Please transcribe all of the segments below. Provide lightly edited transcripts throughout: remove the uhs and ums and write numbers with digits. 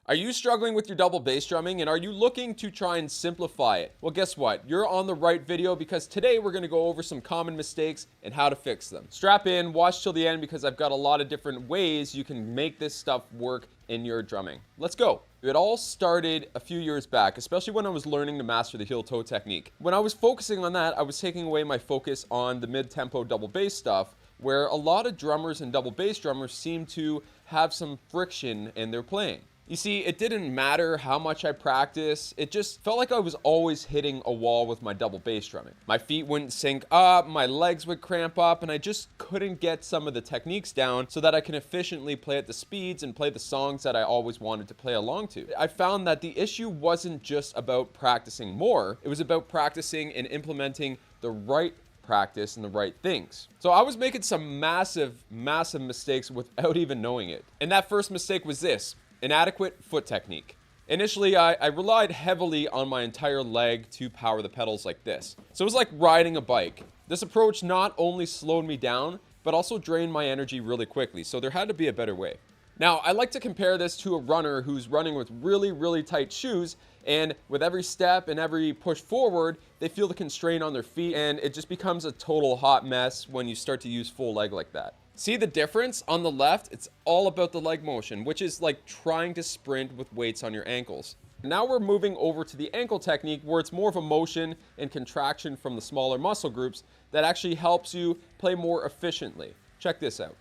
Are you struggling with your double bass drumming and are you looking to try and simplify it? Well, guess what? You're on the right video because today we're going to go over some common mistakes and how to fix them. Strap in, watch till the end because I've got a lot of different ways you can make this stuff work in your drumming. Let's go. It all started a few years back, especially when I was learning to master the heel-toe technique. When I was focusing on that, I was taking away my focus on the mid-tempo double bass stuff, where a lot of drummers and double bass drummers seem to have some friction in their playing. You see, it didn't matter how much I practiced, it just felt like I was always hitting a wall with my double bass drumming. My feet wouldn't sync up, my legs would cramp up, and I just couldn't get some of the techniques down so that I can efficiently play at the speeds and play the songs that I always wanted to play along to. I found that the issue wasn't just about practicing more, it was about practicing and implementing the right practice and the right things. So I was making some massive mistakes without even knowing it. And that first mistake was this: inadequate foot technique. Initially, I relied heavily on my entire leg to power the pedals like this. So it was like riding a bike. This approach not only slowed me down, but also drained my energy really quickly. So there had to be a better way. Now, I like to compare this to a runner who's running with really tight shoes, and with every step and every push forward, they feel the constraint on their feet, and it just becomes a total hot mess when you start to use full leg like that. See the difference? On the left, it's all about the leg motion, which is like trying to sprint with weights on your ankles. Now we're moving over to the ankle technique, where it's more of a motion and contraction from the smaller muscle groups that actually helps you play more efficiently. Check this out.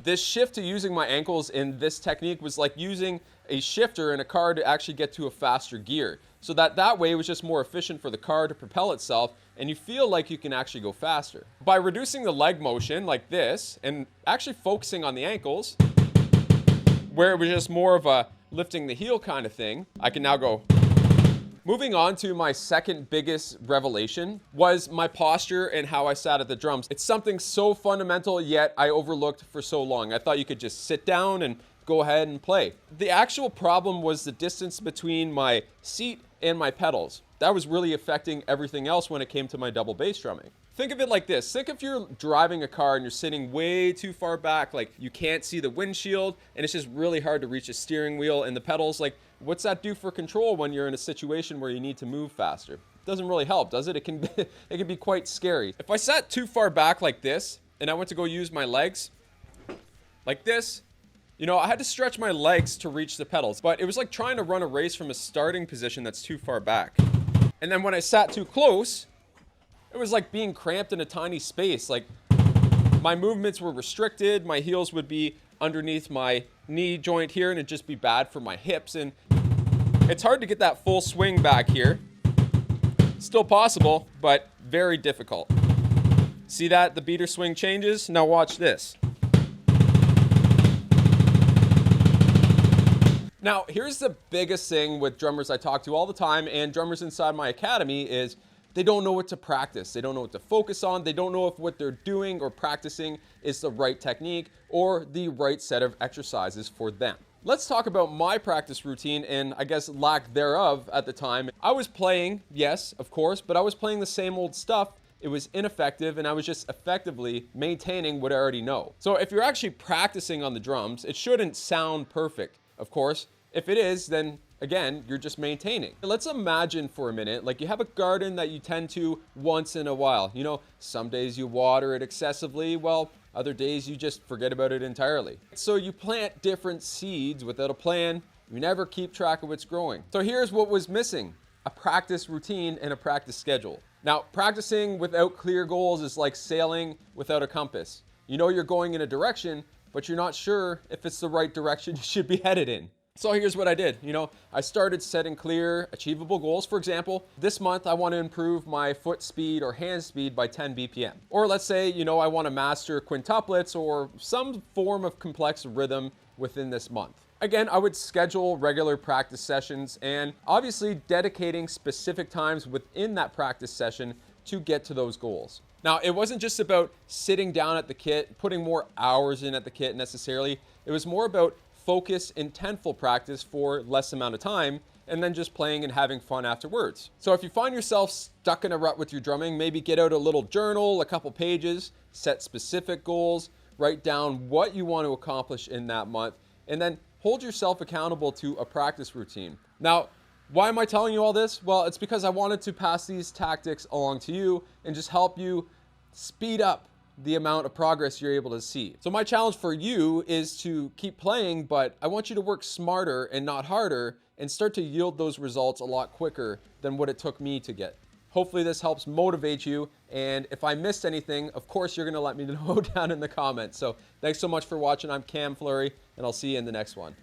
This shift to using my ankles in this technique was like using a shifter in a car to actually get to a faster gear. So that way it was just more efficient for the car to propel itself, and you feel like you can actually go faster. By reducing the leg motion like this and actually focusing on the ankles, where it was just more of a lifting the heel kind of thing, I can now go. Moving on to my second biggest revelation was my posture and how I sat at the drums. It's something so fundamental, yet I overlooked for so long. I thought you could just sit down and go ahead and play. The actual problem was the distance between my seat and my pedals. That was really affecting everything else when it came to my double bass drumming. Think of it like this. Think if you're driving a car and you're sitting way too far back, like you can't see the windshield and it's just really hard to reach the steering wheel and the pedals. Like, what's that do for control when you're in a situation where you need to move faster? It doesn't really help, does it? It can be quite scary. If I sat too far back like this and I went to go use my legs like this, you know, I had to stretch my legs to reach the pedals, but it was like trying to run a race from a starting position that's too far back. And then when I sat too close, it was like being cramped in a tiny space. Like my movements were restricted, my heels would be underneath my knee joint here, and it'd just be bad for my hips. And it's hard to get that full swing back here. Still possible, but very difficult. See that? The beater swing changes. Now watch this. Now, here's the biggest thing with drummers I talk to all the time and drummers inside my academy is they don't know what to practice. They don't know what to focus on. They don't know if what they're doing or practicing is the right technique or the right set of exercises for them. Let's talk about my practice routine and I guess lack thereof at the time. I was playing, yes, of course, but I was playing the same old stuff. It was ineffective and I was just effectively maintaining what I already know. So if you're actually practicing on the drums, it shouldn't sound perfect, of course. If it is, then again, you're just maintaining. Let's imagine for a minute, like you have a garden that you tend to once in a while. You know, some days you water it excessively, well, other days you just forget about it entirely. So you plant different seeds without a plan. You never keep track of what's growing. So here's what was missing: a practice routine and a practice schedule. Now, practicing without clear goals is like sailing without a compass. You know you're going in a direction, but you're not sure if it's the right direction you should be headed in. So here's what I did. You know, I started setting clear, achievable goals. For example, this month I want to improve my foot speed or hand speed by 10 BPM. Or let's say, you know, I want to master quintuplets or some form of complex rhythm within this month. Again, I would schedule regular practice sessions and obviously dedicating specific times within that practice session to get to those goals. Now, it wasn't just about sitting down at the kit, putting more hours in at the kit necessarily. It was more about focus, intentful practice for less amount of time, and then just playing and having fun afterwards. So if you find yourself stuck in a rut with your drumming, maybe get out a little journal, a couple pages, set specific goals, write down what you want to accomplish in that month, and then hold yourself accountable to a practice routine. Now, why am I telling you all this? Well, it's because I wanted to pass these tactics along to you and just help you speed up the amount of progress you're able to see. So my challenge for you is to keep playing, but I want you to work smarter and not harder and start to yield those results a lot quicker than what it took me to get. Hopefully this helps motivate you, and if I missed anything, of course you're gonna let me know down in the comments. So thanks so much for watching. I'm Cam Fleury, and I'll see you in the next one.